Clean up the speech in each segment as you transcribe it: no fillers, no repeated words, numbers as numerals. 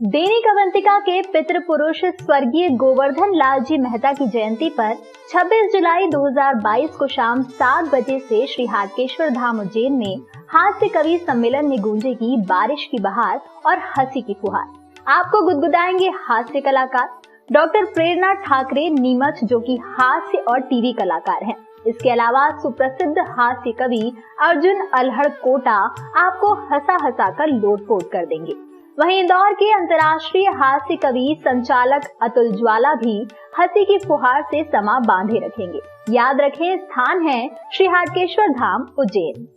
दैनिक अवंतिका के पितृ पुरुष स्वर्गीय गोवर्धन लाल जी मेहता की जयंती पर 26 जुलाई 2022 को शाम 7 बजे से श्री हाटकेश्वर धाम उज्जैन में हास्य कवि सम्मेलन में गूंजेगी बारिश की बहार और हंसी की फुहार। आपको गुदगुदाएंगे हास्य कलाकार डॉक्टर प्रेरणा ठाकरे नीमच, जो कि हास्य और टीवी कलाकार हैं। इसके अलावा सुप्रसिद्ध हास्य कवि अर्जुन अल्हड़ कोटा आपको हंसा हंसा कर लोटपोट कर देंगे। वहीं इंदौर के अंतर्राष्ट्रीय हास्य कवि संचालक अतुल ज्वाला भी हंसी की फुहार से समा बांधे रखेंगे। याद रखें, स्थान है श्री हाटकेश्वर धाम उज्जैन।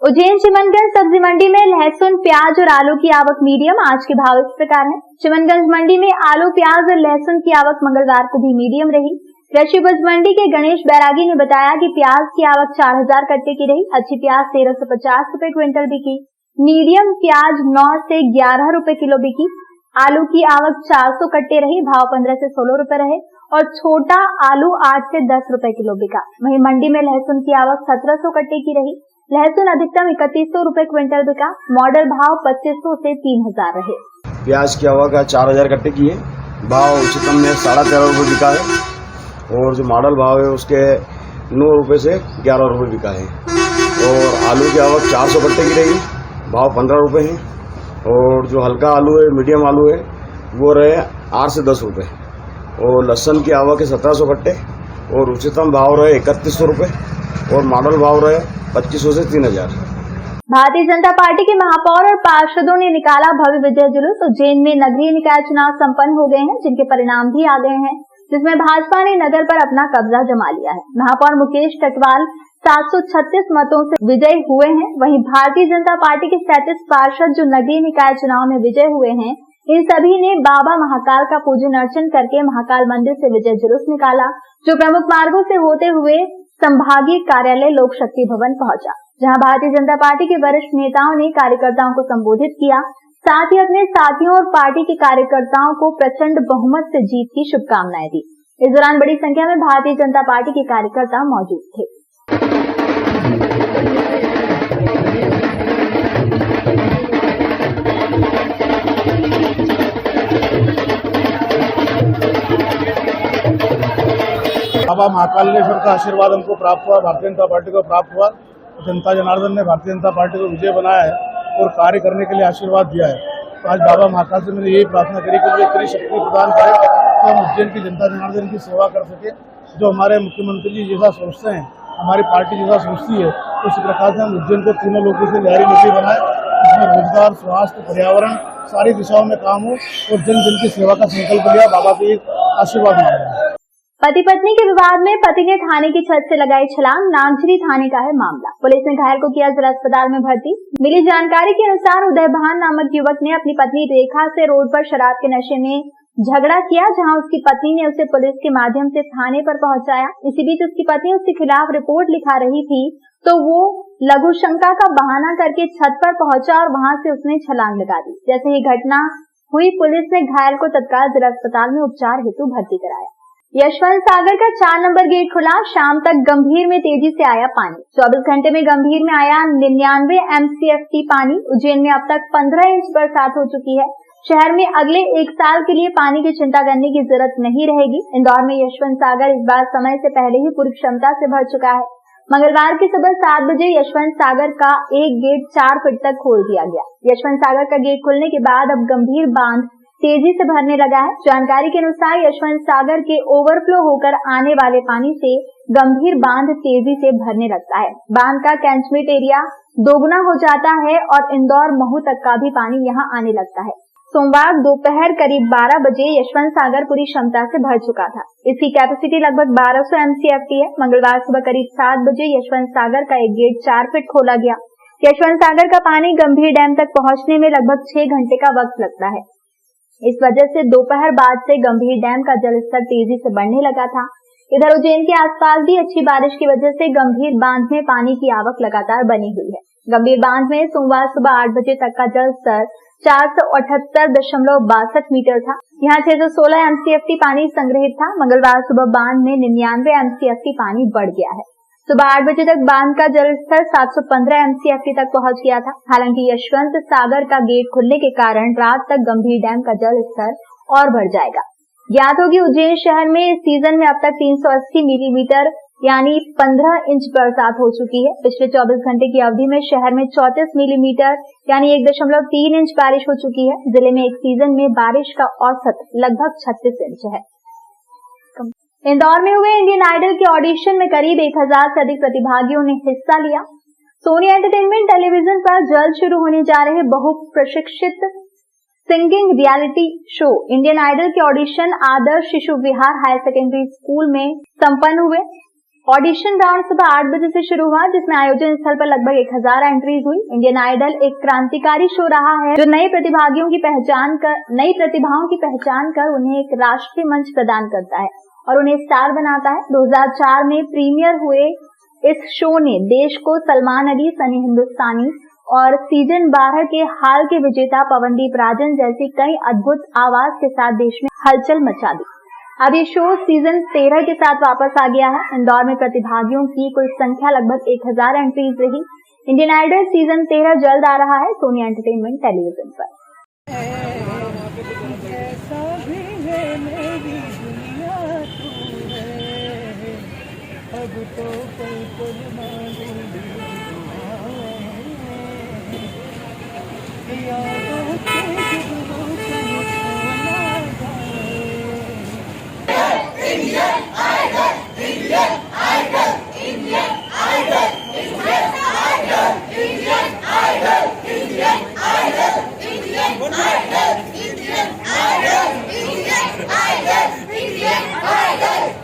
उज्जैन चिमनगंज सब्जी मंडी में लहसुन, प्याज और आलू की आवक मीडियम। आज के भाव इस प्रकार हैं। चिमनगंज मंडी में आलू, प्याज और लहसुन की आवक मंगलवार को भी मीडियम रही। कृषि उपज मंडी के गणेश बैरागी ने बताया कि प्याज की आवक 4000 कट्टे की रही। अच्छी प्याज 1350 रुपए क्विंटल बिकी। मीडियम प्याज 9 से 11 रुपए किलो बिकी। आलू की आवक 400 कट्टे रही, भाव 15 से 16 रुपए रहे और छोटा आलू 8 से 10 रुपए किलो बिका। वहीं मंडी में लहसुन की आवक 1700 कट्टे की रही। लहसुन अधिकतम 3100 रुपए क्विंटल बिका। मॉडल भाव 2500 से 3000 रहे। प्याज की आवक 4000 कट्टे की है। भाव उच्चतम में 13.5 रुपए बिका है और जो मॉडल भाव है उसके 9 रुपए से 11 रुपए बिका है। और आलू की आवक 400 कट्टे की रही, भाव 15 रुपए है। और जो हल्का आलू है, मीडियम आलू है, वो रहे 8 से 10 रुपए। और लहसुन की आवक है 1700 कट्टे और उच्चतम भाव रहे 3100 रुपए और मॉडल भाव रहे 2500 से 3000। भारतीय जनता पार्टी के महापौर और पार्षदों ने निकाला भव्य विजय जुलूस। उज्जैन में नगरीय निकाय चुनाव संपन्न हो गए हैं, जिनके परिणाम भी आ गए हैं, जिसमें भाजपा ने नगर पर अपना कब्जा जमा लिया है। महापौर मुकेश कटवाल 736 मतों से विजयी हुए हैं। वहीं भारतीय जनता पार्टी के 37 पार्षद जो नगरीय निकाय चुनाव में विजय हुए हैं, इन सभी ने बाबा महाकाल का पूजन अर्चन करके महाकाल मंदिर से विजय जुलूस निकाला, जो प्रमुख मार्गों से होते हुए संभागीय कार्यालय लोक शक्ति भवन पहुंचा, जहां भारतीय जनता पार्टी के वरिष्ठ नेताओं ने कार्यकर्ताओं को संबोधित किया। साथ ही अपने साथियों और पार्टी के कार्यकर्ताओं को प्रचंड बहुमत से जीत की शुभकामनाएं दी। इस दौरान बड़ी संख्या में भारतीय जनता पार्टी के कार्यकर्ता मौजूद थे। बाबा महाकालेश्वर का आशीर्वाद हमको प्राप्त हुआ, भारतीय जनता पार्टी को प्राप्त हुआ। जनता जनार्दन ने भारतीय जनता पार्टी को विजय बनाया है और कार्य करने के लिए आशीर्वाद दिया है। तो आज बाबा महाकाल से मैंने यही प्रार्थना करी कि मुझे इतनी शक्ति प्रदान करे तो हम उज्जैन की जनता जनार्दन की सेवा कर सके। जो हमारे मुख्यमंत्री जी जैसा सोचते हैं, हमारी पार्टी जैसा सोचती है, उसी प्रकार से हम उज्जैन को तीनों लोगों से लहरी नगरी बनाए, इसमें रोजगार, स्वास्थ्य, पर्यावरण सारी दिशाओं में काम हो और जन जन की सेवा का संकल्प लिया। बाबा के आशीर्वाद मांगा। पति पत्नी के विवाद में पति ने थाने की छत से लगाई छलांग। नामझरी थाने का है मामला। पुलिस ने घायल को किया जिला अस्पताल में भर्ती। मिली जानकारी के अनुसार उदय भान नामक युवक ने अपनी पत्नी रेखा से रोड पर शराब के नशे में झगड़ा किया, जहां उसकी पत्नी ने उसे पुलिस के माध्यम से थाने पर पहुंचाया। इसी बीच उसकी पत्नी उसके खिलाफ रिपोर्ट लिखा रही थी, तो वो लघु शंका का बहाना करके छत पर पहुंचा और वहां से उसने छलांग लगा दी। जैसे ही घटना हुई, पुलिस ने घायल को तत्काल जिला अस्पताल में उपचार हेतु भर्ती कराया। यशवंत सागर का 4 नंबर गेट खुला। शाम तक गंभीर में तेजी से आया पानी। 24 घंटे में गंभीर में आया 99 MCFT पानी। उज्जैन में अब तक 15 इंच बरसात हो चुकी है। शहर में अगले 1 साल के लिए पानी की चिंता करने की जरूरत नहीं रहेगी। इंदौर में यशवंत सागर इस बार समय से पहले ही पूरी क्षमता से भर चुका है। मंगलवार की सुबह 7 बजे यशवंत सागर का एक गेट 4 फीट तक खोल दिया गया। यशवंत सागर का गेट खुलने के बाद अब गंभीर बांध तेजी से भरने लगा है। जानकारी के अनुसार यशवंत सागर के ओवरफ्लो होकर आने वाले पानी से गंभीर बांध तेजी से भरने लगता है। बांध का कैचमेंट एरिया दोगुना हो जाता है और इंदौर महू तक का भी पानी यहां आने लगता है। सोमवार दोपहर करीब 12 बजे यशवंत सागर पूरी क्षमता से भर चुका था। इसकी कैपेसिटी लगभग 1200 MCFT है। मंगलवार सुबह करीब 7 बजे यशवंत सागर का एक गेट 4 फीट खोला गया। यशवंत सागर का पानी गंभीर डैम तक पहुंचने में लगभग 6 घंटे का वक्त लगता है। इस वजह से दोपहर बाद से गंभीर डैम का जलस्तर तेजी से बढ़ने लगा था। इधर उज्जैन के आसपास भी अच्छी बारिश की वजह से गंभीर बांध में पानी की आवक लगातार बनी हुई है। गंभीर बांध में सोमवार सुबह 8 बजे तक का जल स्तर 478.62 मीटर था। यहाँ 616 MCFT पानी संग्रहित था। मंगलवार सुबह बांध में 99 MCFT पानी बढ़ गया है। सुबह 8 बजे तक बांध का जल स्तर 715 MCFT तक पहुंच गया था। हालांकि यशवंत सागर का गेट खुलने के कारण रात तक गंभीर डैम का जल स्तर और बढ़ जाएगा। ज्ञात हो कि उज्जैन शहर में इस सीजन में अब तक 380 मिलीमीटर यानी 15 इंच बरसात हो चुकी है। पिछले 24 घंटे की अवधि में शहर में 34 मिलीमीटर यानी 1.3 इंच बारिश हो चुकी है। जिले में एक सीजन में बारिश का औसत लगभग 36 इंच है। इंदौर में हुए इंडियन आइडल के ऑडिशन में करीब 1000 से अधिक प्रतिभागियों ने हिस्सा लिया। सोनी एंटरटेनमेंट टेलीविजन पर जल्द शुरू होने जा रहे बहु प्रशिक्षित singing reality show Indian Idol के audition Adarsh Shishu Vihar higher secondary school में संपन्न हुए। ऑडिशन राउंड सुबह 8 बजे से शुरू हुआ, जिसमें आयोजन स्थल पर लगभग 1000 एंट्रीज हुई। इंडियन आइडल एक क्रांतिकारी शो रहा है जो नई प्रतिभाओं की पहचान कर उन्हें एक राष्ट्रीय मंच प्रदान करता है और उन्हें स्टार बनाता है। 2004 में प्रीमियर हुए इस शो ने देश को सलमान अली, सनी हिंदुस्तानी और सीजन 12 के हाल के विजेता पवनदीप राजन जैसी कई अद्भुत आवाज के साथ देश में हलचल मचा दी। अब ये शो सीजन 13 के साथ वापस आ गया है। इंदौर में प्रतिभागियों की कुल संख्या लगभग 1000 एंट्रीज रही। इंडियन आइडल सीजन 13 जल्द आ रहा है सोनी एंटरटेनमेंट टेलीविजन पर।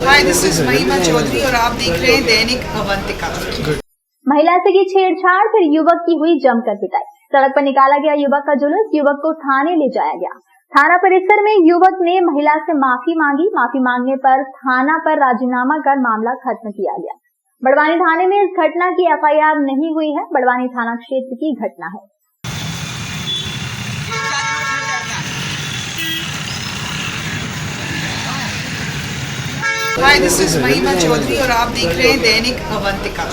हाय, दिस इज महिमा चौधरी और आप देख रहे हैं दैनिक अवंतिका। महिला से की छेड़छाड़, फिर युवक की हुई जमकर पिटाई। सड़क पर निकाला गया युवक का जुलूस, युवक को थाने ले जाया गया। थाना परिसर में युवक ने महिला से माफी मांगी। माफी मांगने पर थाना पर राजीनामा कर मामला खत्म किया गया। बड़वानी थाने में इस घटना की FIR नहीं हुई है। बड़वानी थाना क्षेत्र की घटना है। हाय, दिस इज महिमा चौधरी और आप देख रहे हैं दैनिक अवंतिका।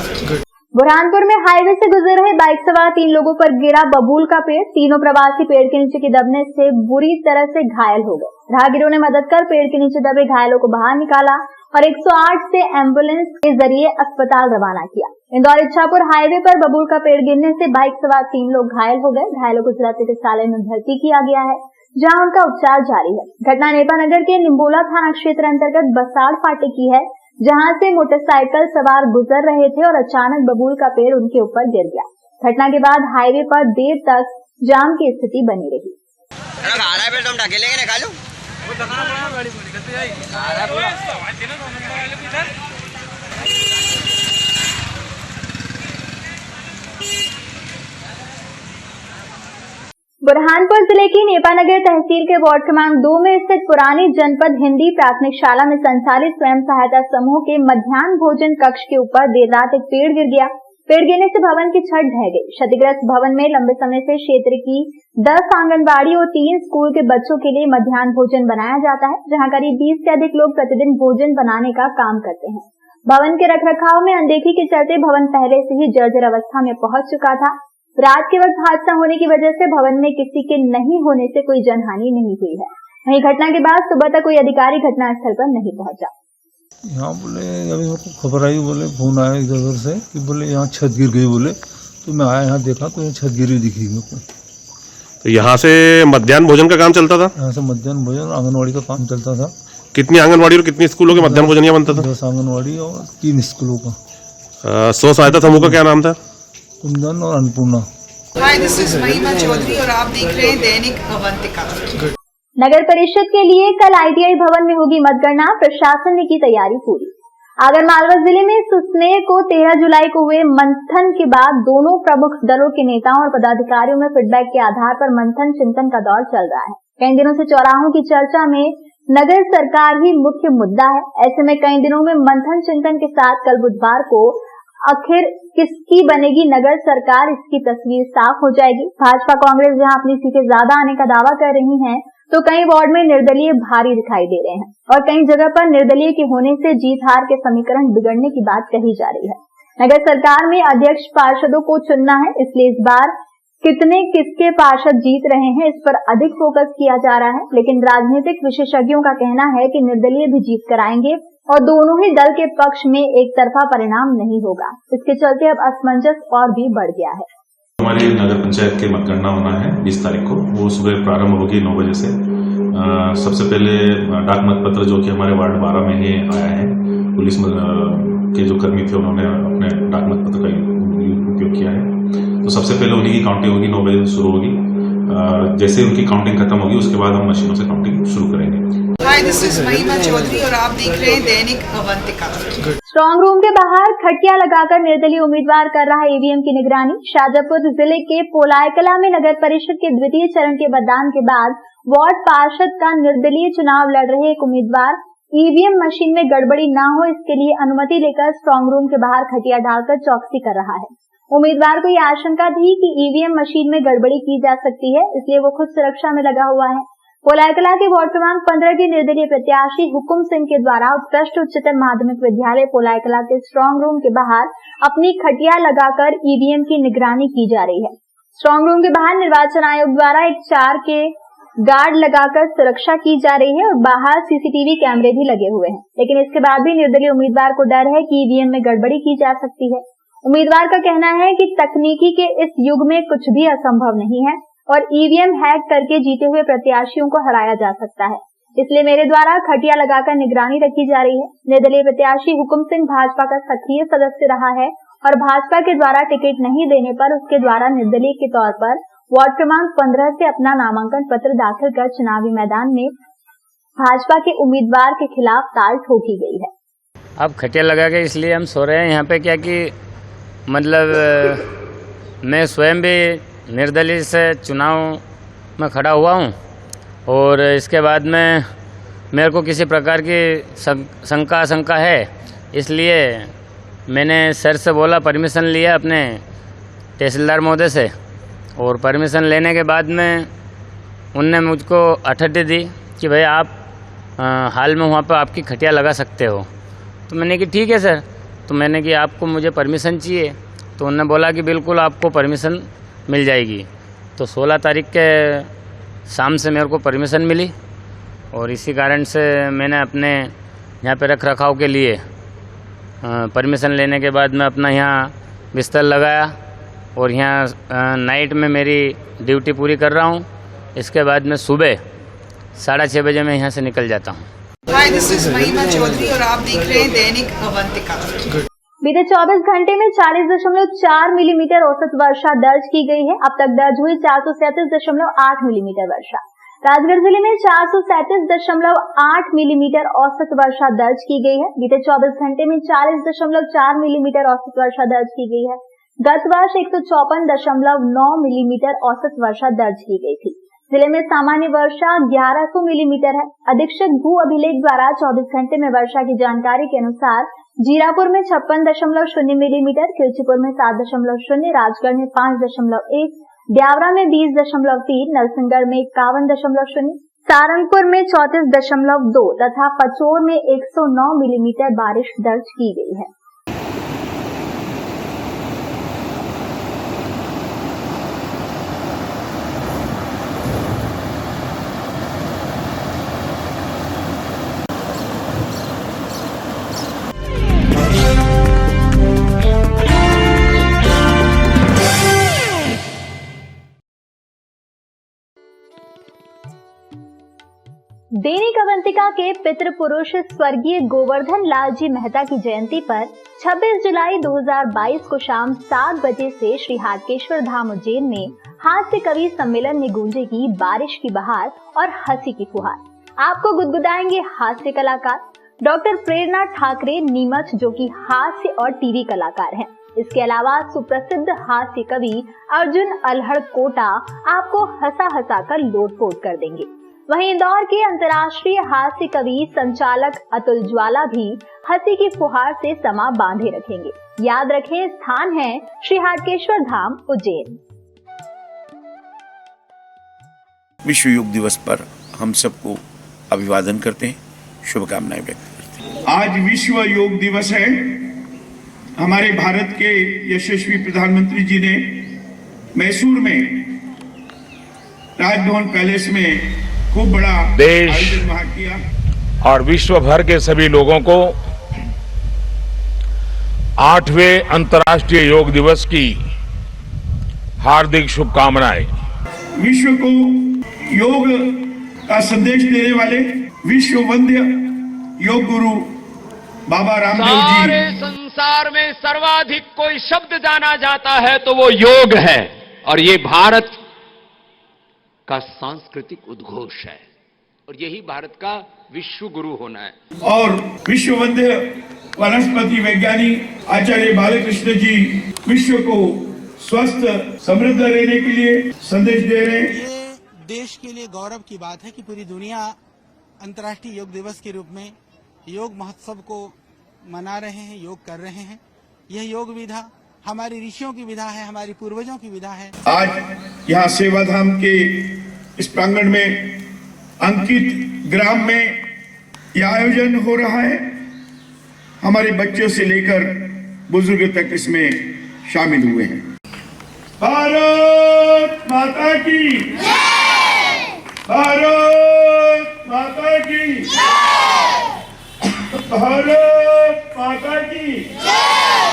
बुरहानपुर में हाईवे से गुजर रहे बाइक सवार 3 लोगों पर गिरा बबूल का पेड़। तीनों प्रवासी पेड़ के नीचे दबने से बुरी तरह से घायल हो गए। राहगीरों ने मदद कर पेड़ के नीचे दबे घायलों को बाहर निकाला और 108 से एम्बुलेंस के जरिए अस्पताल रवाना किया। इंदौर इच्छापुर हाईवे पर बबूल का पेड़ गिरने से बाइक सवार 3 लोग घायल हो गए। घायलों को जिला चिकित्सालय में भर्ती किया गया है, जहां उनका उपचार जारी है। घटना नेपानगर के निम्बोला थाना क्षेत्र अंतर्गत बसाड़ फाटे की है, जहां से मोटरसाइकिल सवार गुजर रहे थे और अचानक बबूल का पेड़ उनके ऊपर गिर गया। घटना के बाद हाईवे पर देर तक जाम की स्थिति बनी रही। बुरहानपुर जिले की नेपानगर तहसील के वार्ड क्रमांक 2 में स्थित पुरानी जनपद हिंदी प्राथमिक शाला में संचालित स्वयं सहायता समूह के मध्याह्न भोजन कक्ष के ऊपर देर रात एक पेड़ गिर गया। पेड़ गिरने से भवन की छत ढह गई। क्षतिग्रस्त भवन में लंबे समय से क्षेत्र की 10 आंगनबाड़ी और 3 स्कूल के बच्चों के लिए मध्याह्न भोजन बनाया जाता है, जहां करीब 20 से अधिक लोग प्रतिदिन भोजन बनाने का काम करते हैं। भवन के रखरखाव में अनदेखी के चलते भवन पहले से ही जर्जर अवस्था में पहुंच चुका था। रात के वक्त हादसा होने की वजह से भवन में किसी के नहीं होने से कोई जनहानि नहीं हुई है। वहीं घटना के बाद सुबह तक कोई अधिकारी घटनास्थल पर नहीं पहुंचा। यहाँ बोले अभी मेरे को खबर आई, बोले फोन आया इधर उधर से कि बोले यहाँ छत गिर गई। बोले तो मैं आया, यहाँ देखा तो छत गिरी दिखी मेरे को। तो यहाँ से मध्याह्न भोजन का काम चलता था? यहाँ से मध्याह्न भोजन आंगनवाड़ी का काम चलता था। कितनी आंगनवाड़ी और कितनी स्कूलों के मध्याह्न भोजन यहाँ बनता था? 10 आंगनवाड़ी और 3 स्कूलों का। स्व सहायता समूह का क्या नाम था? कुंदन और अन्नपूर्णा। हाय, दिस इज महिमा चौधरी और आप देख रहे हैं दैनिक अवंतिका। नगर परिषद के लिए कल ITI भवन में होगी मतगणना। प्रशासन ने की तैयारी पूरी। आगरमालवा जिले में सुसनेर को 13 जुलाई को हुए मंथन के बाद दोनों प्रमुख दलों के नेताओं और पदाधिकारियों में फीडबैक के आधार पर मंथन चिंतन का दौर चल रहा है। कई दिनों से चौराहों की चर्चा में नगर सरकार ही मुख्य मुद्दा है। ऐसे में कई दिनों में मंथन चिंतन के साथ कल बुधवार को आखिर किसकी बनेगी नगर सरकार, इसकी तस्वीर साफ हो जाएगी। भाजपा कांग्रेस जहां अपनी सीटें ज्यादा आने का दावा कर रही हैं, तो कई वार्ड में निर्दलीय भारी दिखाई दे रहे हैं और कई जगह पर निर्दलीय के होने से जीत हार के समीकरण बिगड़ने की बात कही जा रही है। नगर सरकार में अध्यक्ष पार्षदों को चुनना है, इसलिए इस बार किसके पार्षद जीत रहे हैं इस पर अधिक फोकस किया जा रहा है। लेकिन राजनीतिक विशेषज्ञों का कहना है कि निर्दलीय भी जीत कर आएंगे और दोनों ही दल के पक्ष में एक तरफा परिणाम नहीं होगा। इसके चलते अब असमंजस और भी बढ़ गया है। हमारी नगर पंचायत की मतगणना होना है 20 तारीख को, वो सुबह प्रारंभ होगी 9 बजे से। सबसे पहले डाक मतपत्र जो कि हमारे वार्ड 12 में ही आया है, पुलिस के जो कर्मी थे उन्होंने अपने डाक मतपत्र का उपयोग किया है, तो सबसे पहले उन्हीं की काउंटिंग होगी, 9 बजे शुरू होगी। जैसे उनकी काउंटिंग खत्म होगी उसके बाद हम मशीनों से काउंटिंग शुरू करेंगे। हाय, दिस इज महिमा चौधरी और आप देख रहे हैं दैनिक अवंतिका। स्ट्रांग रूम के बाहर खटिया लगाकर निर्दलीय उम्मीदवार कर रहा ईवीएम की निगरानी। शाजापुर जिले के पोलायकला में नगर परिषद के द्वितीय चरण के मतदान के बाद वार्ड पार्षद का निर्दलीय चुनाव लड़ रहे एक उम्मीदवार ईवीएम मशीन में गड़बड़ी न हो इसके लिए अनुमति लेकर स्ट्रांग रूम के बाहर खटिया डालकर चौकसी कर रहा है। उम्मीदवार को यह आशंका थी कि ईवीएम मशीन में गड़बड़ी की जा सकती है, इसलिए वो खुद सुरक्षा में लगा हुआ है। पोलायकला के वार्ड क्रमांक 15 के निर्दलीय प्रत्याशी हुकुम सिंह के द्वारा उत्कृष्ट उच्चतर माध्यमिक विद्यालय पोलायकला के स्ट्रांग रूम के बाहर अपनी खटिया लगाकर ईवीएम की निगरानी की जा रही है। स्ट्रांग रूम के बाहर निर्वाचन आयोग द्वारा एक 4 के गार्ड लगाकर सुरक्षा की जा रही है और बाहर सीसीटीवी कैमरे भी लगे हुए हैं। लेकिन इसके बाद भी निर्दलीय उम्मीदवार को डर है कि ईवीएम में गड़बड़ी की जा सकती है। उम्मीदवार का कहना है कि तकनीकी के इस युग में कुछ भी असंभव नहीं है और ईवीएम हैक करके जीते हुए प्रत्याशियों को हराया जा सकता है, इसलिए मेरे द्वारा खटिया लगाकर निगरानी रखी जा रही है। निर्दलीय प्रत्याशी हुकुम सिंह भाजपा का सक्रिय सदस्य रहा है और भाजपा के द्वारा टिकट नहीं देने पर उसके द्वारा निर्दलीय के तौर पर वार्ड क्रमांक 15 से अपना नामांकन पत्र दाखिल कर चुनावी मैदान में भाजपा के उम्मीदवार के खिलाफ ताल ठोकी गई है। अब खटिया लगा के इसलिए हम सो रहे हैं यहाँ पे, क्या कि मतलब मैं स्वयं भी निर्दलीय से चुनाव में खड़ा हुआ हूँ और इसके बाद में मेरे को किसी प्रकार की आशंका है, इसलिए मैंने सर से बोला, परमिशन लिया अपने तहसीलदार महोदय से और परमिशन लेने के बाद में उनने मुझको अथॉरिटी दी कि भाई आप हाल में वहाँ पर आपकी खटिया लगा सकते हो। तो मैंने कि ठीक है सर। तो मैंने कि आपको मुझे परमिशन चाहिए, तो उन्होंने बोला कि बिल्कुल आपको परमिशन मिल जाएगी। तो 16 तारीख के शाम से मेरे को परमिशन मिली और इसी कारण से मैंने अपने यहाँ पे रख रखाव के लिए परमिशन लेने के बाद मैं अपना यहाँ बिस्तर लगाया और यहाँ नाइट में मेरी ड्यूटी पूरी कर रहा हूँ। इसके बाद मैं सुबह 6:30 बजे मैं यहाँ से निकल जाता हूँ। हाय, दिस इज महिमा चौधरी और आप देख रहे हैं दैनिक अवंतिका। बीते 24 घंटे में 40.4 मिलीमीटर औसत वर्षा दर्ज की गई है। अब तक दर्ज हुई 437.8 मिलीमीटर वर्षा। राजगढ़ जिले में 437.8 मिलीमीटर औसत वर्षा दर्ज की गई है। बीते 24 घंटे में 40.4 मिलीमीटर औसत वर्षा दर्ज की गई है। गत वर्ष 154.9 मिलीमीटर औसत वर्षा दर्ज की गई थी। जिले में सामान्य वर्षा 1100 मिलीमीटर है। अधीक्षक भू अभिलेख द्वारा 24 घंटे में वर्षा की जानकारी के अनुसार जीरापुर में 56.0 मिलीमीटर, किर्चीपुर में 7.0, राजगढ़ में 5.1, ब्यावरा में 20.3, नरसिंहगढ़ में 51.0, सारंगपुर में 34.2 तथा पचोर में 109 मिलीमीटर बारिश दर्ज की गई है। दैनिक अवंतिका के पितृ पुरुष स्वर्गीय गोवर्धन लाल जी मेहता की जयंती पर 26 जुलाई 2022 को शाम 7 बजे से श्री हाटकेश्वर धाम उज्जैन में हास्य कवि सम्मेलन में गूंजेगी बारिश की बहार और हंसी की फुहार। आपको गुदगुदाएंगे हास्य कलाकार डॉक्टर प्रेरणा ठाकरे नीमच, जो कि हास्य और टीवी कलाकार हैं। इसके अलावा सुप्रसिद्ध हास्य कवि अर्जुन अल्हड़ कोटा आपको हंसा हंसा कर लोटपोट कर देंगे। वहीं इंदौर के अंतर्राष्ट्रीय हास्य कवि संचालक अतुल ज्वाला भी हंसी की फुहार से समा बांधे रखेंगे। याद रखें, स्थान है श्री हाटकेश्वर धाम, उज्जैन। विश्व योग दिवस पर हम सबको अभिवादन करते हैं, शुभकामनाएं व्यक्त करते हैं। आज विश्व योग दिवस है। हमारे भारत के यशस्वी प्रधानमंत्री जी ने मैसूर में राजभवन पैलेस में खूब बड़ा आयोजन वहां किया और विश्व भर के सभी लोगों को 8वें अंतर्राष्ट्रीय योग दिवस की हार्दिक शुभकामनाएं। विश्व को योग का संदेश देने वाले विश्व वंद्य योग गुरु बाबा रामदेव जी। सारे संसार में सर्वाधिक कोई शब्द जाना जाता है तो वो योग है, और ये भारत का सांस्कृतिक उद्घोष है, और यही भारत का विश्व गुरु होना है। और विश्व वंद्य वनस्पति वैज्ञानिक आचार्य बालकृष्ण जी विश्व को स्वस्थ समृद्ध रहने के लिए संदेश दे रहे हैं। ये देश के लिए गौरव की बात है कि पूरी दुनिया अंतर्राष्ट्रीय योग दिवस के रूप में योग महोत्सव को मना रहे हैं, योग कर रहे हैं। यह योग विधा हमारी ऋषियों की विधा है, हमारी पूर्वजों की विधा है। आज यहाँ सेवाधाम के इस प्रांगण में अंकित ग्राम में यह आयोजन हो रहा है। हमारे बच्चों से लेकर बुजुर्ग तक इसमें शामिल हुए हैं। भारत माता की जय! भारत माता की जय! भारत माता की जय!